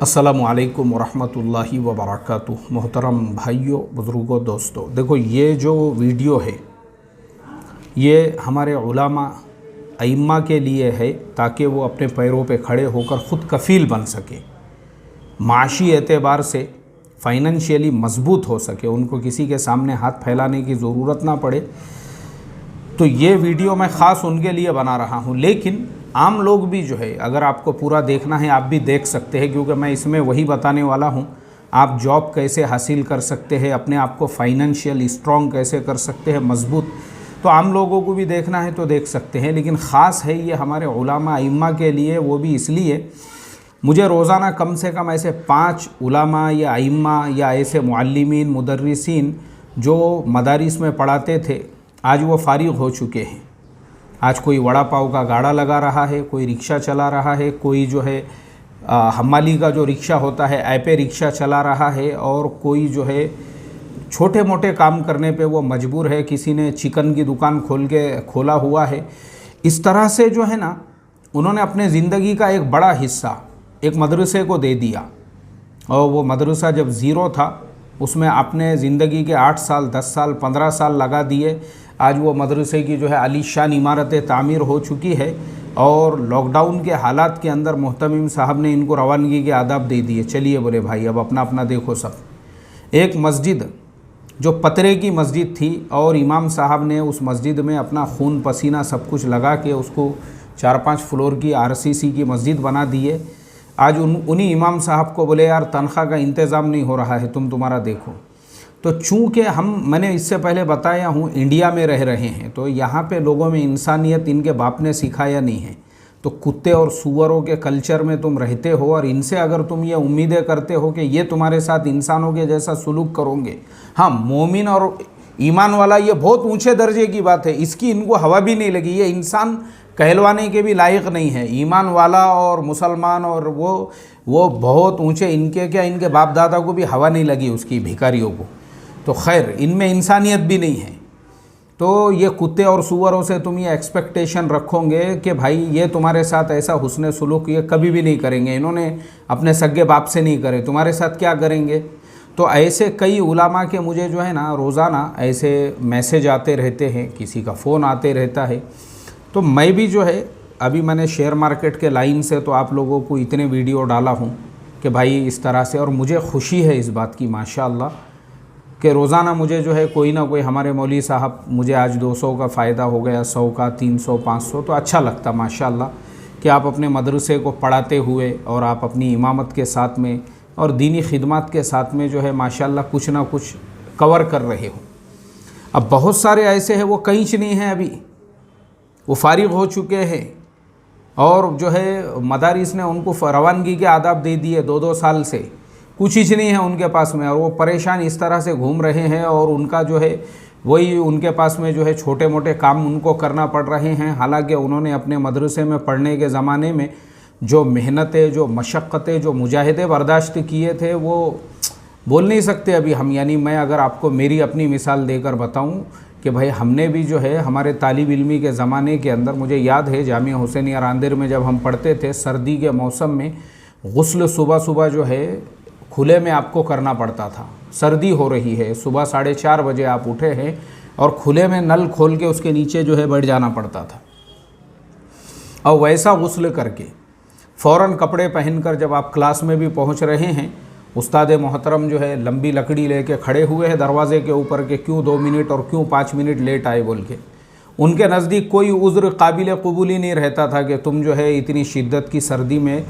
अस्सलामुअलैकुम वरहमतुल्लाहि वबरकातुहू। मोहतरम भाइयों, बुज़ुर्गों, दोस्तों, देखो ये जो वीडियो है ये हमारे उलमा अइम्मा के लिए है ताकि वो अपने पैरों पे खड़े होकर ख़ुद कफ़ील बन सके, माशी एतबार से फ़ाइनेंशियली मजबूत हो सके, उनको किसी के सामने हाथ फैलाने की ज़रूरत ना पड़े। तो ये वीडियो मैं ख़ास उनके लिए बना रहा हूँ, लेकिन आम लोग भी जो है, अगर आपको पूरा देखना है आप भी देख सकते हैं, क्योंकि मैं इसमें वही बताने वाला हूँ आप जॉब कैसे हासिल कर सकते हैं, अपने आप को फाइनेंशियल स्ट्रॉन्ग कैसे कर सकते हैं मजबूत। तो आम लोगों को भी देखना है तो देख सकते हैं, लेकिन ख़ास है ये हमारे उलमा अइम्मा के लिए। वो भी इसलिए मुझे रोज़ाना कम से कम ऐसे 5 उलमा या अइम्मा या ऐसे मुअल्लिमीन मुदर्रिसीन जो मदारिस में पढ़ाते थे, आज वो फारिग हो चुके हैं। आज कोई वड़ा पाव का गाड़ा लगा रहा है, कोई रिक्शा चला रहा है, कोई जो है हमाली का जो रिक्शा होता है ऐपे रिक्शा चला रहा है, और कोई जो है छोटे मोटे काम करने पे वो मजबूर है। किसी ने चिकन की दुकान खोला हुआ है। इस तरह से जो है ना, उन्होंने अपने ज़िंदगी का एक बड़ा हिस्सा एक मदरसे को दे दिया, और वो मदरसा जब ज़ीरो था उसमें अपने ज़िंदगी के 8 साल 10 साल 15 साल लगा दिए। आज वो मदरसे की जो है आलीशान इमारतें तामीर हो चुकी है, और लॉकडाउन के हालात के अंदर मोहतमिम साहब ने इनको रवानगी के आदाब दे दिए। चलिए बोले भाई अब अपना अपना देखो सब। एक मस्जिद जो पतरे की मस्जिद थी, और इमाम साहब ने उस मस्जिद में अपना खून पसीना सब कुछ लगा के उसको 4-5 फ्लोर की आरसीसी की मस्जिद बना दिए। आज उन्हीं इमाम साहब को बोले यार तनख्वाह का इंतज़ाम नहीं हो रहा है, तुम्हारा देखो। तो चूँकि मैंने इससे पहले बताया हूँ इंडिया में रह रहे हैं, तो यहाँ पे लोगों में इंसानियत इनके बाप ने सिखाया नहीं है। तो कुत्ते और सूअरों के कल्चर में तुम रहते हो, और इनसे अगर तुम ये उम्मीदें करते हो कि ये तुम्हारे साथ इंसानों के जैसा सुलूक करोगे। हाँ, मोमिन और ईमान वाला ये बहुत ऊंचे दर्जे की बात है, इसकी इनको हवा भी नहीं लगी। ये इंसान कहलवाने के भी लायक नहीं है। ईमान वाला और मुसलमान और वो बहुत ऊंचे, इनके बाप दादा को भी हवा नहीं लगी उसकी, भिखारियों को। तो खैर इनमें इंसानियत भी नहीं है। तो ये कुत्ते और सूअरों से तुम ये एक्सपेक्टेशन रखोगे कि भाई ये तुम्हारे साथ ऐसा हुस्न सुलूक ये कभी भी नहीं करेंगे। इन्होंने अपने सगे बाप से नहीं करे, तुम्हारे साथ क्या करेंगे। तो ऐसे कई उलमा के मुझे जो है ना रोज़ाना ऐसे मैसेज आते रहते हैं, किसी का फ़ोन आते रहता है। तो मैं भी जो है अभी मैंने शेयर मार्केट के लाइन से तो आप लोगों को इतने वीडियो डाला हूँ कि भाई इस तरह से, और मुझे खुशी है इस बात की माशाअल्लाह कि रोज़ाना मुझे जो है कोई ना कोई हमारे मौलवी साहब, मुझे आज 200 का फ़ायदा हो गया, 100 का, 300 500, तो अच्छा लगता माशाअल्लाह कि आप अपने मदरसे को पढ़ाते हुए और आप अपनी इमामत के साथ में और दीनी खिदमत के साथ में जो है माशाअल्लाह कुछ ना कुछ कवर कर रहे हो। अब बहुत सारे ऐसे हैं वो कहीं नहीं हैं, अभी वो फारिग हो चुके हैं, और जो है मदारिस ने उनको रवानगी के आदाब दे दिए 2-2 साल से, कुछ ही नहीं है उनके पास में, और वो परेशान इस तरह से घूम रहे हैं। और उनका जो है वही उनके पास में जो है छोटे मोटे काम उनको करना पड़ रहे हैं। हालांकि उन्होंने अपने मदरसे में पढ़ने के ज़माने में जो मेहनतें, जो मशक्क़तें, जो मुजाहिदे बर्दाश्त किए थे वो बोल नहीं सकते अभी हम। यानी मैं अगर आपको मेरी अपनी मिसाल देकर बताऊं कि भाई हमने भी जो है हमारे तालिब इल्मी के ज़माने के अंदर, मुझे याद है जामिया हुसैनिया रांदेर में जब हम पढ़ते थे, सर्दी के मौसम में गुस्ल सुबह सुबह जो है खुले में आपको करना पड़ता था। सर्दी हो रही है, सुबह 4:30 बजे आप उठे हैं और खुले में नल खोल के उसके नीचे जो है बैठ जाना पड़ता था। और वैसा गुस्ल करके फ़ौरन कपड़े पहनकर जब आप क्लास में भी पहुंच रहे हैं, उस्ताद मोहतरम जो है लंबी लकड़ी लेके खड़े हुए हैं दरवाज़े के ऊपर के क्यों 2 मिनट और क्यों 5 मिनट लेट आए बोल के। उनके नज़दीक कोई उज़्र काबिल कबूली नहीं रहता था कि तुम जो है इतनी शिद्दत की सर्दी में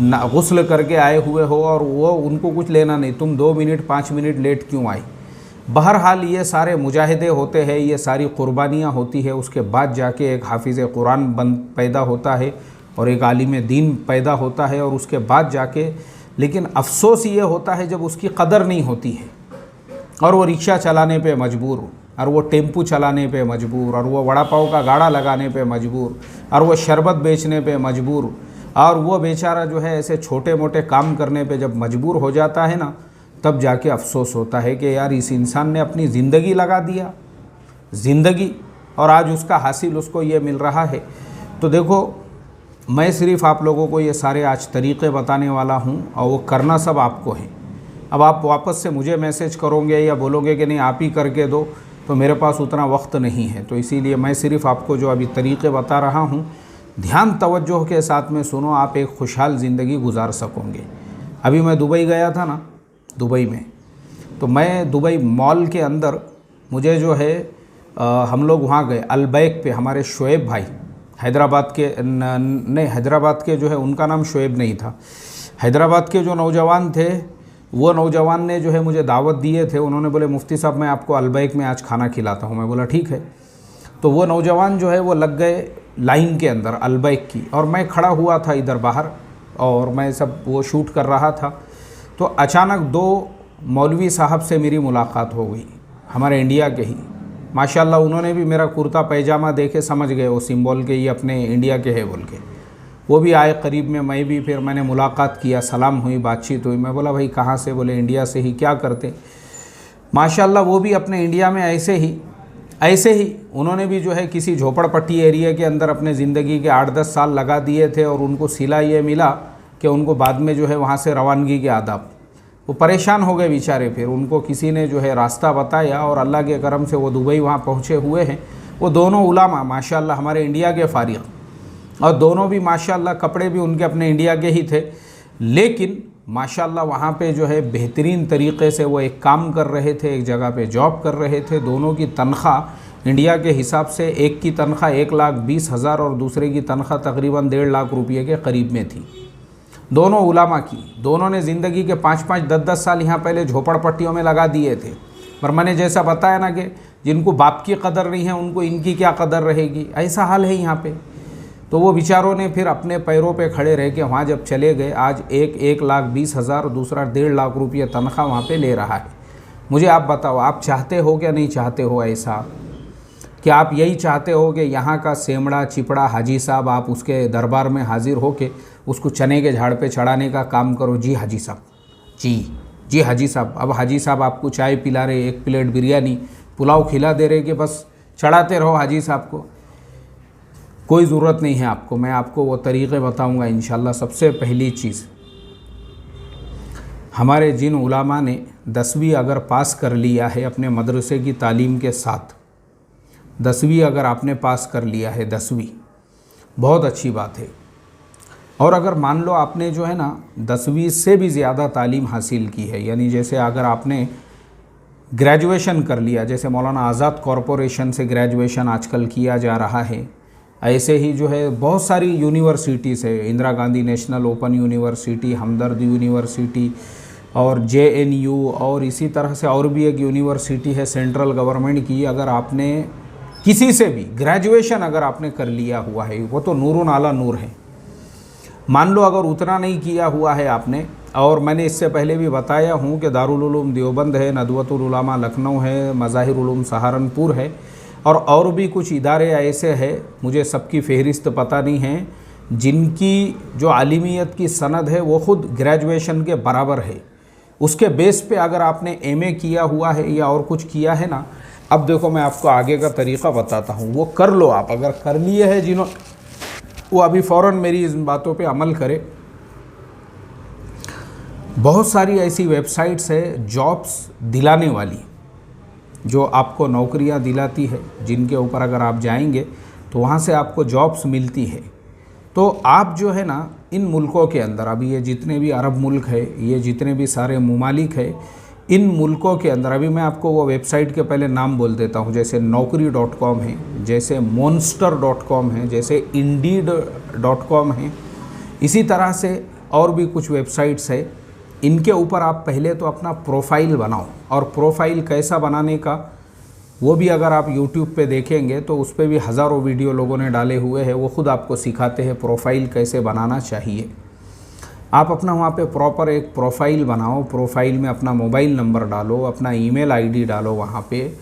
गुस्ल करके आए हुए हो, और वो उनको कुछ लेना नहीं, तुम 2 मिनट 5 मिनट लेट क्यों आई। बहरहाल ये सारे मुजाहिदे होते हैं, ये सारी क़ुरबानियाँ होती है। उसके बाद जाके एक हाफिज़ कुरान पैदा होता है और एक आलिम दीन पैदा होता है, और उसके बाद जाके, लेकिन अफसोस ये होता है जब उसकी कदर नहीं होती है, और वो रिक्शा चलाने पे मजबूर, और वो टेम्पू चलाने पे मजबूर, और वो वड़ा पाव का गाड़ा लगाने पे मजबूर, और वो शरबत बेचने पे मजबूर, और वो बेचारा जो है ऐसे छोटे मोटे काम करने पे जब मजबूर हो जाता है ना, तब जाके अफसोस होता है कि यार इस इंसान ने अपनी ज़िंदगी लगा दिया, ज़िंदगी, और आज उसका हासिल उसको ये मिल रहा है। तो देखो मैं सिर्फ़ आप लोगों को ये सारे आज तरीक़े बताने वाला हूँ और वो करना सब आपको है। अब आप वापस से मुझे मैसेज करोगे या बोलोगे कि नहीं आप ही करके दो, तो मेरे पास उतना वक्त नहीं है। तो इसीलिए मैं सिर्फ़ आपको जो अभी तरीक़े बता रहा हूँ, ध्यान तवज्जो के साथ में सुनो, आप एक खुशहाल ज़िंदगी गुजार सकोगे। अभी मैं दुबई गया था ना, दुबई में, तो मैं दुबई मॉल के अंदर मुझे जो है हम लोग वहाँ गए अलबैक पे। हमारे शोएब भाई हैदराबाद के नहीं, हैदराबाद के जो है उनका नाम शोएब नहीं था, हैदराबाद के जो नौजवान थे वो नौजवान ने जो है मुझे दावत दिए थे। उन्होंने बोले मुफ्ती साहब मैं आपको अलबैक में आज खाना खिलाता हूँ। मैं बोला ठीक है। तो वो नौजवान जो है वो लग गए लाइन के अंदर अलबैक की, और मैं खड़ा हुआ था इधर बाहर और मैं सब वो शूट कर रहा था। तो अचानक दो मौलवी साहब से मेरी मुलाकात हो गई, हमारे इंडिया के ही। माशाल्लाह उन्होंने भी मेरा कुर्ता पैजामा देखे समझ गए वो सिंबल के, ये अपने इंडिया के है बोल के। वो भी आए करीब में, मैं भी, फिर मैंने मुलाकात किया, सलाम हुई, बातचीत हुई। मैं बोला भाई कहाँ से? बोले इंडिया से ही। क्या करते? माशाल्लाह वो भी अपने इंडिया में ऐसे ही उन्होंने भी जो है किसी झोपड़पट्टी एरिया के अंदर अपने ज़िंदगी के 8-10 साल लगा दिए थे, और उनको सिला ये मिला कि उनको बाद में जो है वहाँ से रवानगी के आदाब। वो परेशान हो गए बेचारे। फिर उनको किसी ने जो है रास्ता बताया और अल्लाह के करम से वो दुबई वहाँ पहुँचे हुए हैं। वो दोनों उलामा माशाल्लाह हमारे इंडिया के फारिग, और दोनों भी माशाल्लाह कपड़े भी उनके अपने इंडिया के ही थे, लेकिन माशाल्लाह वहाँ पे जो है बेहतरीन तरीक़े से वो एक काम कर रहे थे, एक जगह पे जॉब कर रहे थे। दोनों की तनख्वाह इंडिया के हिसाब से, एक की तनख्वाह 1,20,000 और दूसरे की तनख्वाह तकरीबन 1.5 लाख रुपये के करीब में थी। दोनों उलामा की। दोनों ने ज़िंदगी के 5-5, 10-10 साल यहाँ पहले झोपड़पट्टियों में लगा दिए थे। पर मैंने जैसा बताया ना कि जिनको बाप की कदर नहीं है उनको इनकी क्या कदर रहेगी, ऐसा हाल है यहाँ पे। तो वो बेचारों ने फिर अपने पैरों पे खड़े रह के वहाँ जब चले गए, आज एक 1,20,000 दूसरा 1.5 लाख रुपये तनख्वाह वहाँ पे ले रहा है। मुझे आप बताओ, आप चाहते हो क्या नहीं चाहते हो ऐसा? कि आप यही चाहते हो कि यहाँ का सेमड़ा चिपड़ा हाजी साहब, आप उसके दरबार में हाजिर हो के उसको चने के झाड़ पे चढ़ाने का काम करो? जी हाजी साहब, जी हाजी साहब। अब हाजी साहब आपको चाय पिला रहे, एक प्लेट बिरयानी पुलाव खिला दे रहे कि बस चढ़ाते रहो हाजी साहब को। कोई ज़रूरत नहीं है आपको। मैं आपको वो तरीक़े बताऊंगा इंशाल्लाह। सबसे पहली चीज़, हमारे जिन उलामा ने 10वीं अगर पास कर लिया है अपने मदरसे की तालीम के साथ, 10वीं अगर आपने पास कर लिया है, 10वीं बहुत अच्छी बात है। और अगर मान लो आपने जो है ना 10वीं से भी ज़्यादा तालीम हासिल की है, यानी जैसे अगर आपने ग्रेजुएशन कर लिया, जैसे मौलाना आज़ाद कॉरपोरेशन से ग्रेजुएशन आजकल किया जा रहा है, ऐसे ही जो है बहुत सारी यूनिवर्सिटीज़ है, Indira Gandhi national open university, Hamdard university और JNU, और इसी तरह से और भी एक यूनिवर्सिटी है सेंट्रल गवर्नमेंट की। अगर आपने किसी से भी ग्रेजुएशन अगर आपने कर लिया हुआ है, वो तो नूरुन आला नूर है। मान लो अगर उतना नहीं किया हुआ है आपने, और मैंने इससे पहले भी बताया हूँ कि दारुल उलूम देवबंद है, नदवतुल उलमा लखनऊ है, मज़ाहिर उलूम सहारनपुर है, और भी कुछ इदारे ऐसे हैं, मुझे सबकी फ़हरिस्त पता नहीं है, जिनकी जो आलिमियत की सनद है वो ख़ुद ग्रेजुएशन के बराबर है। उसके बेस पे अगर आपने MA किया हुआ है या और कुछ किया है ना, अब देखो मैं आपको आगे का तरीक़ा बताता हूँ, वो कर लो आप। अगर कर लिए है जिन्होंने, वो अभी फ़ौरन मेरी इन बातों पे अमल करे। बहुत सारी ऐसी वेबसाइट्स है जॉब्स दिलाने वाली, जो आपको नौकरियां दिलाती है, जिनके ऊपर अगर आप जाएंगे तो वहाँ से आपको जॉब्स मिलती है। तो आप जो है ना इन मुल्कों के अंदर, अभी ये जितने भी अरब मुल्क है, ये जितने भी सारे ममालिक है, इन मुल्कों के अंदर, अभी मैं आपको वो वेबसाइट के पहले नाम बोल देता हूँ, जैसे naukri.com है, जैसे monster.com है, जैसे indeed.com है, इसी तरह से और भी कुछ वेबसाइट्स है। इनके ऊपर आप पहले तो अपना प्रोफाइल बनाओ, और प्रोफाइल कैसा बनाने का वो भी अगर आप YouTube पे देखेंगे तो उस पर भी हज़ारों वीडियो लोगों ने डाले हुए हैं, वो ख़ुद आपको सिखाते हैं प्रोफाइल कैसे बनाना चाहिए। आप अपना वहाँ पे प्रॉपर एक प्रोफाइल बनाओ, प्रोफाइल में अपना मोबाइल नंबर डालो, अपना ईमेल आईडी डालो वहाँ पे,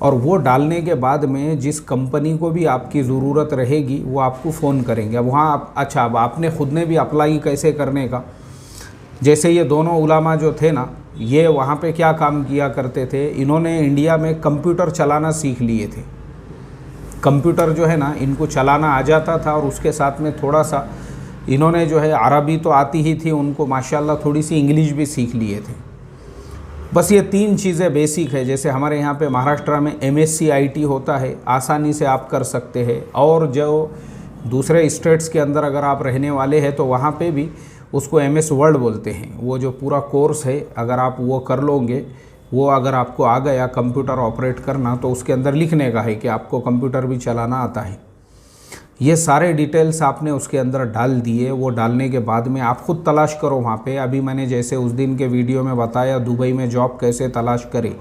और वो डालने के बाद में जिस कंपनी को भी आपकी ज़रूरत रहेगी वो आपको फ़ोन करेंगे। अब वहाँ आप, अच्छा अब आपने ख़ुद ने भी अप्लाई कैसे करने का, जैसे ये दोनों उलामा जो थे ना, ये वहाँ पे क्या काम किया करते थे, इन्होंने इंडिया में कंप्यूटर चलाना सीख लिए थे। कंप्यूटर जो है ना इनको चलाना आ जाता था, और उसके साथ में थोड़ा सा इन्होंने जो है अरबी तो आती ही थी उनको, माशाल्लाह थोड़ी सी इंग्लिश भी सीख लिए थे। बस ये 3 चीज़ें बेसिक है। जैसे हमारे यहाँ पे महाराष्ट्र में MSc IT होता है, आसानी से आप कर सकते हैं। और जो दूसरे स्टेट्स के अंदर अगर आप रहने वाले हैं तो वहाँ पे भी उसको MS वर्ड बोलते हैं। वो जो पूरा कोर्स है अगर आप वो कर लोगे, वो अगर आपको आ गया कंप्यूटर ऑपरेट करना, तो उसके अंदर लिखने का है कि आपको कंप्यूटर भी चलाना आता है। ये सारे डिटेल्स आपने उसके अंदर डाल दिए। वो डालने के बाद में आप ख़ुद तलाश करो वहाँ पे। अभी मैंने जैसे उस दिन के वीडियो में बताया दुबई में जॉब कैसे तलाश करें,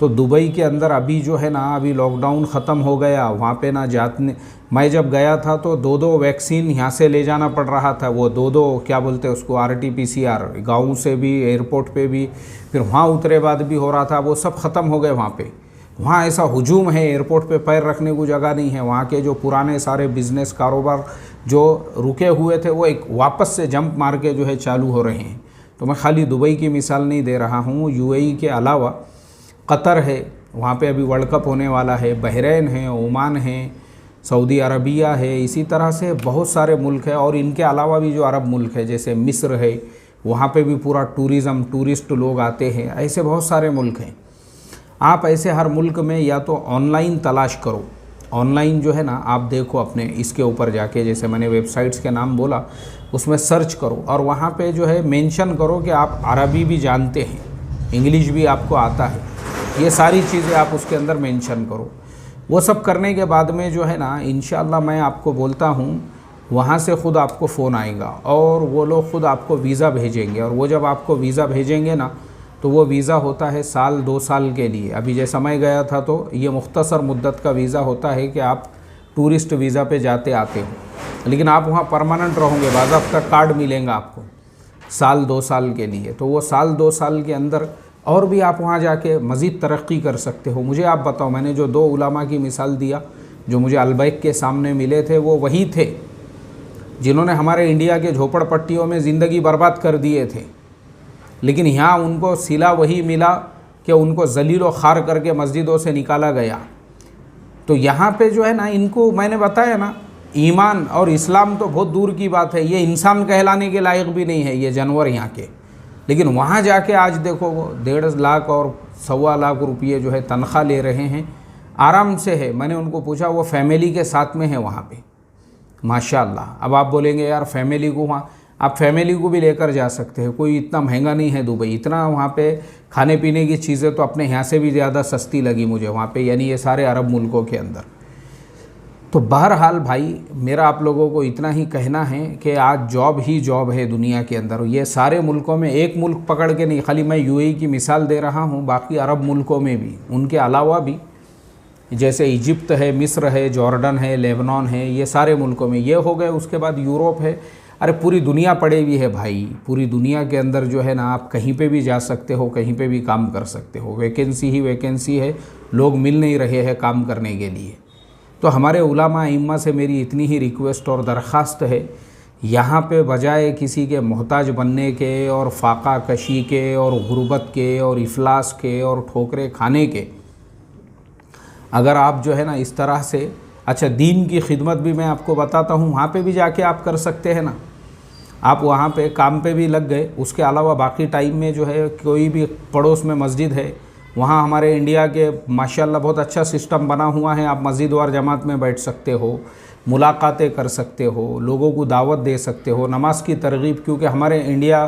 तो दुबई के अंदर अभी जो है ना, अभी लॉकडाउन ख़त्म हो गया, वहाँ पे ना जाने, मैं जब गया था तो 2 वैक्सीन यहाँ से ले जाना पड़ रहा था। वो 2 क्या बोलते हैं उसको, RT-PCR, गाँव से भी, एयरपोर्ट पे भी, फिर वहाँ उतरे बाद भी हो रहा था। वो सब ख़त्म हो गए वहाँ पे। वहाँ ऐसा हुजूम है, एयरपोर्ट पे पैर रखने को जगह नहीं है। वहाँ के जो पुराने सारे बिज़नेस कारोबार जो रुके हुए थे वो एक वापस से जंप मार के जो है चालू हो रहे हैं। तो मैं खाली दुबई की मिसाल नहीं दे रहा हूँ, UAE के अलावा कतर है, वहाँ पे अभी वर्ल्ड कप होने वाला है, बहरीन है, ओमान है, सऊदी अरबिया है, इसी तरह से बहुत सारे मुल्क है। और इनके अलावा भी जो अरब मुल्क है जैसे मिस्र है, वहाँ पे भी पूरा टूरिज़म, टूरिस्ट लोग आते हैं। ऐसे बहुत सारे मुल्क हैं। आप ऐसे हर मुल्क में या तो ऑनलाइन तलाश करो, ऑनलाइन जो है ना आप देखो अपने इसके ऊपर जाके, जैसे मैंने वेबसाइट्स के नाम बोला, उसमें सर्च करो और वहाँ पे जो है मेंशन करो कि आप अरबी भी जानते हैं, इंग्लिश भी आपको आता है। ये सारी चीज़ें आप उसके अंदर मेंशन करो। वो सब करने के बाद में जो है ना, इंशाअल्लाह मैं आपको बोलता हूँ, वहाँ से ख़ुद आपको फ़ोन आएगा और वो लोग ख़ुद आपको वीज़ा भेजेंगे। और वो जब आपको वीज़ा भेजेंगे ना, तो वो वीज़ा होता है साल 2 साल के लिए। अभी जैसा मैं गया था तो ये मुख्तसर मुद्दत का वीज़ा होता है कि आप टूरिस्ट वीज़ा पे जाते आते हो, लेकिन आप वहाँ परमानेंट रहोगे, बाज़ाब्ता कार्ड मिलेगा आपको साल 2 साल के लिए। तो वो साल 2 साल के अंदर और भी आप वहाँ जाके मज़ीद तरक्की कर सकते हो। मुझे आप बताओ, मैंने जो 2 उलमा की मिसाल दिया जो मुझे अलबैक के सामने मिले थे, वो वही थे जिन्होंने हमारे इंडिया के झोपड़पट्टियों में ज़िंदगी बर्बाद कर दिए थे, लेकिन यहाँ उनको सिला वही मिला कि उनको जलील व खार करके मस्जिदों से निकाला गया। तो यहाँ पे जो है ना, इनको मैंने बताया ना, ईमान और इस्लाम तो बहुत दूर की बात है, ये इंसान कहलाने के लायक भी नहीं है, ये जानवर यहाँ के। लेकिन वहाँ जाके आज देखो वो 1.5 लाख और 1.25 लाख रुपये जो है तनख्वाह ले रहे हैं, आराम से है। मैंने उनको पूछा, वो फैमिली के साथ में है वहाँ पे, माशाअल्लाह। अब आप बोलेंगे यार फैमिली को, वहाँ आप फैमिली को भी लेकर जा सकते हैं, कोई इतना महंगा नहीं है दुबई। इतना वहाँ पे खाने पीने की चीज़ें तो अपने यहाँ से भी ज़्यादा सस्ती लगी मुझे वहाँ पे, यानी ये सारे अरब मुल्कों के अंदर। तो बहरहाल भाई, मेरा आप लोगों को इतना ही कहना है कि आज जॉब ही जॉब है दुनिया के अंदर। ये सारे मुल्कों में, एक मुल्क पकड़ के नहीं, खाली मैं UAE की मिसाल दे रहा हूँ, बाकी अरब मुल्कों में भी, उनके अलावा भी, जैसे इजिप्ट है, मिस्र है, जॉर्डन है, लेबनान है, ये सारे मुल्कों में ये हो गए। उसके बाद यूरोप है। अरे पूरी दुनिया पड़ी हुई है भाई, पूरी दुनिया के अंदर जो है ना, आप कहीं पे भी जा सकते हो, कहीं पे भी काम कर सकते हो। वैकेंसी ही वैकेंसी है, लोग मिल नहीं रहे हैं काम करने के लिए। तो हमारे उलामा इम्मा से मेरी इतनी ही रिक्वेस्ट और दरख्वास्त है, यहाँ पे बजाय किसी के मोहताज बनने के और फाका कशी के और गुर्बत के और इफलास के और ठोकरे खाने के, अगर आप जो है ना इस तरह से, अच्छा दीन की खिदमत भी मैं आपको बताता हूँ, वहाँ पे भी जाके आप कर सकते हैं ना। आप वहाँ पे काम पे भी लग गए, उसके अलावा बाकी टाइम में जो है कोई भी पड़ोस में मस्जिद है, वहाँ हमारे इंडिया के माशाल्लाह बहुत अच्छा सिस्टम बना हुआ है। आप मस्जिद वार जमात में बैठ सकते हो, मुलाकातें कर सकते हो, लोगों को दावत दे सकते हो, नमाज की तरगीब, क्योंकि हमारे इंडिया,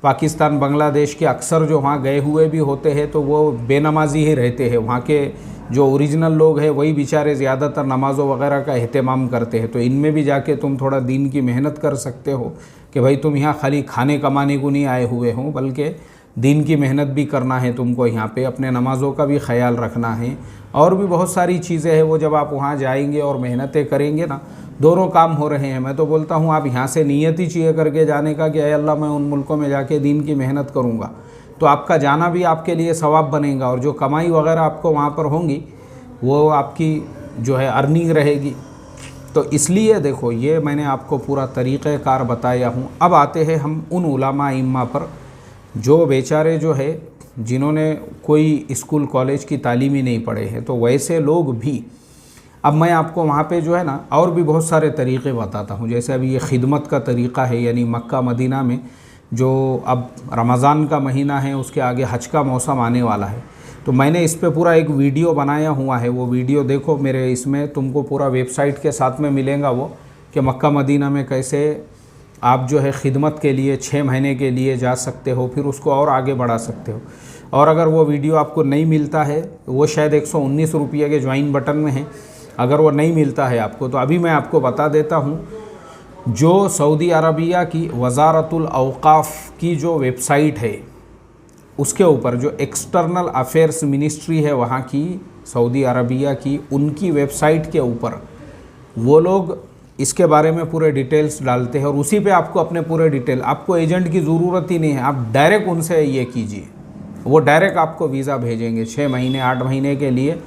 पाकिस्तान, बांग्लादेश के अक्सर जो वहाँ गए हुए भी होते हैं तो वो बेनमाजी ही रहते हैं। वहाँ के जो ओरिजिनल लोग हैं वही बेचारे ज़्यादातर नमाज़ों वगैरह का एहतमाम करते हैं। तो इनमें भी जाके तुम थोड़ा दीन की मेहनत कर सकते हो कि भाई तुम यहाँ खाली खाने कमाने को नहीं आए हुए हो, बल्कि दीन की मेहनत भी करना है तुमको, यहाँ पे अपने नमाज़ों का भी ख्याल रखना है, और भी बहुत सारी चीज़ें हैं। वो जब आप वहाँ जाएंगे और मेहनतें करेंगे ना, दोनों काम हो रहे हैं। मैं तो बोलता हूँ आप यहाँ से नीयत ही चाहिए करके जाने का कि अल्लाह मैं उन मुल्कों में जाके दीन की मेहनत करूँगा, तो आपका जाना भी आपके लिए सवाब बनेगा, और जो कमाई वगैरह आपको वहाँ पर होंगी वो आपकी जो है अर्निंग रहेगी। तो इसलिए देखो, ये मैंने आपको पूरा तरीक़ेकार बताया हूँ। अब आते हैं हम उन उलमा इम्मा पर जो बेचारे जो है जिन्होंने कोई स्कूल कॉलेज की तालीम ही नहीं पढ़े हैं। तो वैसे लोग भी अब मैं आपको वहाँ पे जो है ना और भी बहुत सारे तरीक़े बताता हूँ। जैसे अभी ये खिदमत का तरीक़ा है, यानी मक्का मदीना में जो अब रमज़ान का महीना है, उसके आगे हज का मौसम आने वाला है, तो मैंने इस पे पूरा एक वीडियो बनाया हुआ है। वो वीडियो देखो मेरे इसमें, तुमको पूरा वेबसाइट के साथ में मिलेगा वो, कि मक्का मदीना में कैसे आप जो है ख़िदमत के लिए 6 महीने के लिए जा सकते हो, फिर उसको और आगे बढ़ा सकते हो। और अगर वो वीडियो आपको नहीं मिलता है, वो शायद 119 रुपये के ज्वाइन बटन में है, अगर वो नहीं मिलता है आपको, तो अभी मैं आपको बता देता हूँ। जो सऊदी अरबिया की वज़ारतुल औक़ाफ़ की जो वेबसाइट है, उसके ऊपर जो एक्सटर्नल अफेयर्स मिनिस्ट्री है वहाँ की, सऊदी अरबिया की, उनकी वेबसाइट के ऊपर वो लोग इसके बारे में पूरे डिटेल्स डालते हैं, और उसी पे आपको अपने पूरे डिटेल, आपको एजेंट की ज़रूरत ही नहीं है, आप डायरेक्ट उनसे ये कीजिए, वो डायरेक्ट आपको वीज़ा भेजेंगे 6 महीने 8 महीने के लिए।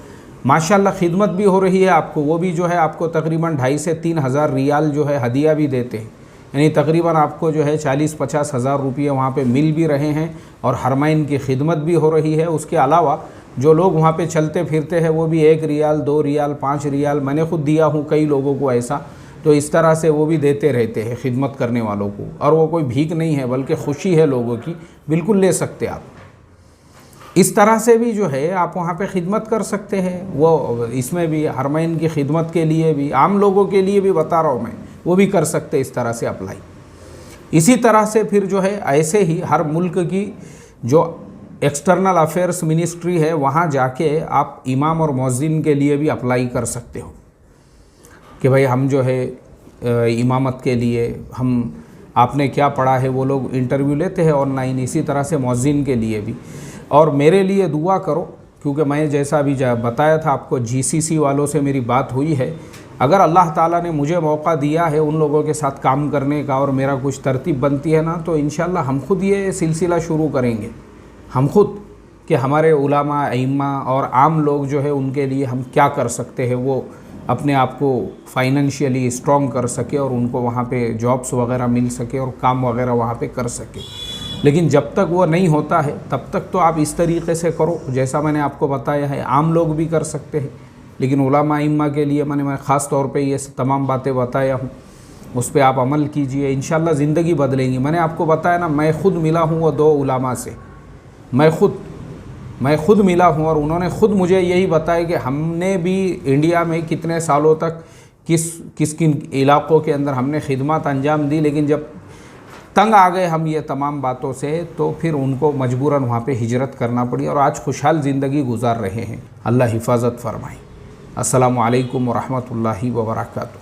माशाल्लाह खिदमत भी हो रही है आपको, वो भी जो है आपको तकरीबन 2,500 से 3,000 रियाल जो है हदिया भी देते हैं, यानी तकरीबन आपको जो है 40-50 हज़ार रुपये वहाँ पे मिल भी रहे हैं, और हरमैन की खिदमत भी हो रही है। उसके अलावा जो लोग वहाँ पे चलते फिरते हैं, वो भी 1 रियाल 2 रियाल 5 रियाल, मैंने खुद दिया हूँ कई लोगों को ऐसा, तो इस तरह से वो भी देते रहते हैं खिदमत करने वालों को, और वो कोई भीख नहीं है बल्कि खुशी है लोगों की, बिल्कुल ले सकते आप। इस तरह से भी जो है आप वहाँ पे ख़िदमत कर सकते हैं। वो इसमें भी हरमैन की ख़िदमत के लिए भी, आम लोगों के लिए भी बता रहा हूँ मैं, वो भी कर सकते हैं इस तरह से अप्लाई। इसी तरह से फिर जो है ऐसे ही हर मुल्क की जो एक्सटर्नल अफेयर्स मिनिस्ट्री है, वहाँ जाके आप इमाम और मुअज्जिन के लिए भी अप्लाई कर सकते हो कि भाई हम जो है इमामत के लिए, हम आपने क्या पढ़ा है, वो लोग इंटरव्यू लेते हैं ऑनलाइन। इसी तरह से मुअज्जिन के लिए भी। और मेरे लिए दुआ करो, क्योंकि मैं जैसा अभी बताया था आपको, GCC वालों से मेरी बात हुई है। अगर अल्लाह ताला ने मुझे मौका दिया है उन लोगों के साथ काम करने का, और मेरा कुछ तरतीब बनती है ना, तो इंशाल्लाह हम खुद ये सिलसिला शुरू करेंगे, हम खुद, कि हमारे उलामा अइम्मा और आम लोग जो है उनके लिए हम क्या कर सकते हैं, वो अपने आप को फाइनेंशियली स्ट्रॉन्ग कर सके, और उनको वहाँ पे जॉब्स वगैरह मिल सके, और काम वगैरह वहाँ पे कर सके। लेकिन जब तक वो नहीं होता है तब तक तो आप इस तरीक़े से करो जैसा मैंने आपको बताया है। आम लोग भी कर सकते हैं, लेकिन उलमा इम्मा के लिए मैं ख़ास तौर पे ये तमाम बातें बताया हूँ, उस पर आप अमल कीजिए, इंशाल्लाह ज़िंदगी बदलेंगी। मैंने आपको बताया ना, मैं ख़ुद मिला हूँ वो 2 उलमा से, मैं ख़ुद मिला हूँ, और उन्होंने ख़ुद मुझे यही बताया कि हमने भी इंडिया में कितने सालों तक किस किन इलाक़ों के अंदर हमने खिदमत अंजाम दी, लेकिन जब तंग आ गए हम ये तमाम बातों से, तो फिर उनको मजबूरन वहाँ पे हिजरत करना पड़ी, और आज खुशहाल ज़िंदगी गुजार रहे हैं। अल्लाह हिफाजत फरमाए। अस्सलामु अलैकुम व रहमतुल्लाहि व बरकातुहू।